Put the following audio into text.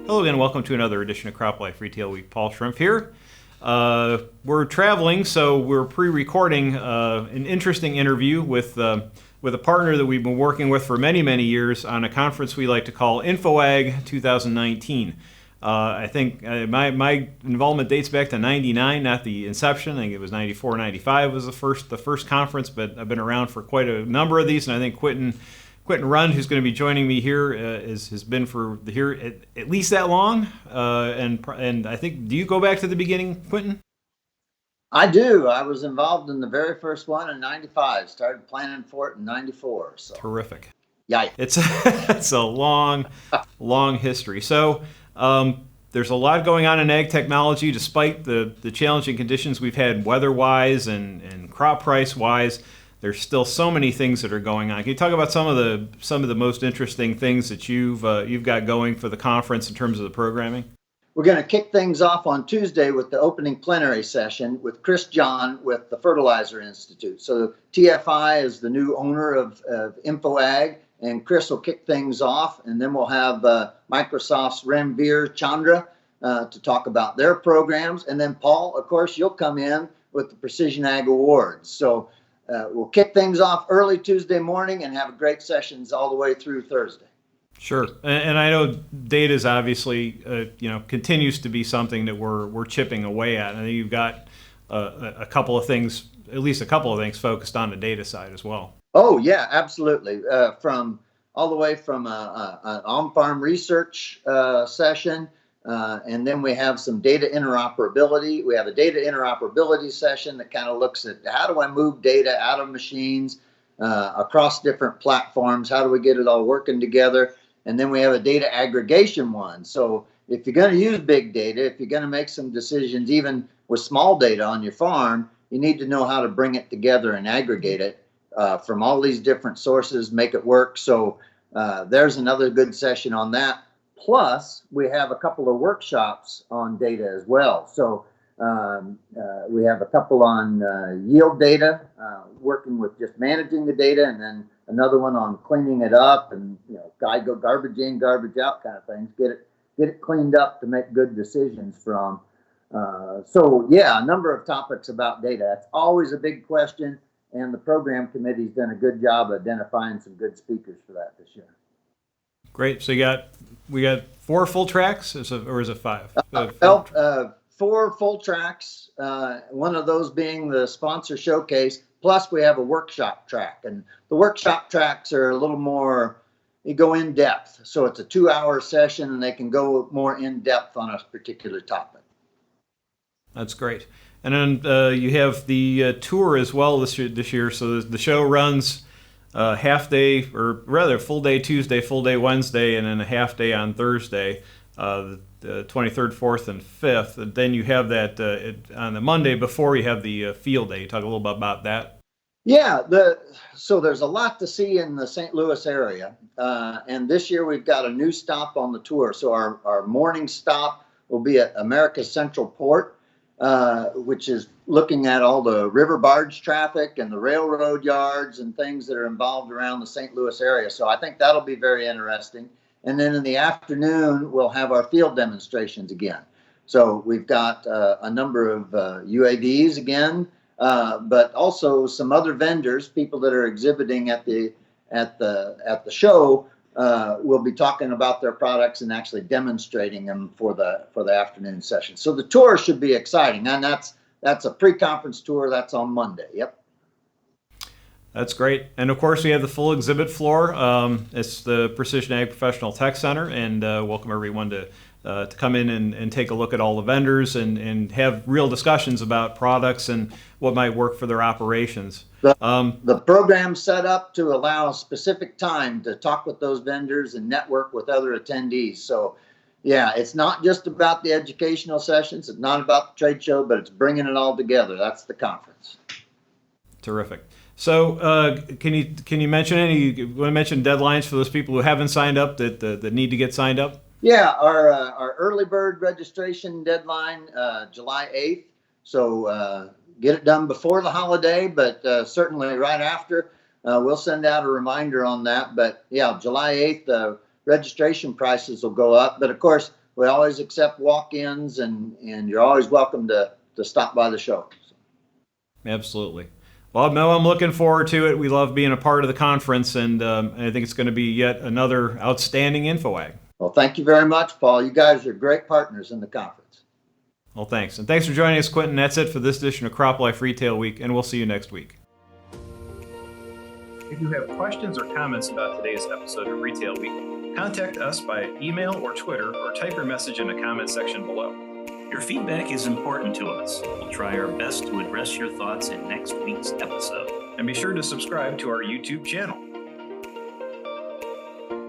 Hello again, welcome to another edition of CropLife Retail Week. Paul Schrimpf here. We're traveling, so we're pre-recording an interesting interview with a partner that we've been working with for many, many years on a conference we like to call InfoAg 2019. I think my involvement dates back to 99, not the inception. I think it was 94, 95 was the first conference, but I've been around for quite a number of these, and I think Quentin Rund, who's going to be joining me here, has been here at least that long. And I think, do you go back to the beginning, Quentin? I do. I was involved in the very first one in 95. Started planning for it in 94. So. Terrific. Yeah. It's a long history. So there's a lot going on in ag technology, despite the challenging conditions we've had weather-wise and crop price-wise. There's still so many things that are going on. Can you talk about some of the most interesting things that you've got going for the conference in terms of the programming? We're going to kick things off on Tuesday with the opening plenary session with Chris John with the Fertilizer Institute. So TFI is the new owner of InfoAg, and Chris will kick things off, and then we'll have Microsoft's Ranveer Chandra to talk about their programs, and then Paul, of course, you'll come in with the Precision Ag Awards. So we'll kick things off early Tuesday morning and have great sessions all the way through Thursday. Sure, and I know data is obviously continues to be something that we're chipping away at. I think you've got a couple of things, at least a couple of things focused on the data side as well. Oh yeah, absolutely. From all the way from an on-farm research session. And then we have some data interoperability. We have a data interoperability session that kind of looks at how do I move data out of machines across different platforms? How do we get it all working together? And then we have a data aggregation one. So if you're going to use big data, if you're going to make some decisions, even with small data on your farm, you need to know how to bring it together and aggregate it from all these different sources, make it work. So there's another good session on that. Plus, we have a couple of workshops on data as well. So we have a couple on yield data, working with just managing the data, and then another one on cleaning it up and go garbage in, garbage out kind of things. Get it cleaned up to make good decisions from. So yeah, a number of topics about data. That's always a big question, and the program committee's done a good job identifying some good speakers for that this year. Great. So we got 4 full tracks, or is it 5? 4 full tracks. One of those being the sponsor showcase. Plus, we have a workshop track, and the workshop tracks are a little more. You go in depth, so it's a 2-hour session, and they can go more in depth on a particular topic. That's great. And then you have the tour as well this year. So the show runs half day, or rather full day Tuesday, full day Wednesday, and then a half day on Thursday, the 23rd, 4th, and 5th. And then you have that on the Monday before you have the field day. Talk a little bit about that. Yeah, so there's a lot to see in the St. Louis area, and this year we've got a new stop on the tour. So our morning stop will be at America's Central Port, which is looking at all the river barge traffic and the railroad yards and things that are involved around the St. Louis area. So I think that'll be very interesting. And then in the afternoon, we'll have our field demonstrations again. So we've got a number of UAVs again, but also some other vendors, people that are exhibiting at the show. We'll be talking about their products and actually demonstrating them for the afternoon session. So the tour should be exciting, and that's a pre-conference tour. That's on Monday. Yep. That's great. And of course, we have the full exhibit floor. It's the Precision Ag Professional Tech Center, and welcome everyone to come in and take a look at all the vendors and have real discussions about products and what might work for their operations. The program's set up to allow a specific time to talk with those vendors and network with other attendees. So yeah, it's not just about the educational sessions. It's not about the trade show, but it's bringing it all together. That's the conference. Terrific. So can you mention you want to mention deadlines for those people who haven't signed up that need to get signed up? Yeah, our early bird registration deadline, July 8th. So get it done before the holiday, but certainly right after. We'll send out a reminder on that. But yeah, July 8th, registration prices will go up. But of course, we always accept walk-ins, and you're always welcome to stop by the show. Absolutely. Well, Mel, I'm looking forward to it. We love being a part of the conference, and I think it's going to be yet another outstanding InfoAg. Well, thank you very much, Paul. You guys are great partners in the conference. Well, thanks. And thanks for joining us, Quentin. That's it for this edition of CropLife Retail Week, and we'll see you next week. If you have questions or comments about today's episode of Retail Week, contact us by email or Twitter, or type your message in the comment section below. Your feedback is important to us. We'll try our best to address your thoughts in next week's episode. And be sure to subscribe to our YouTube channel.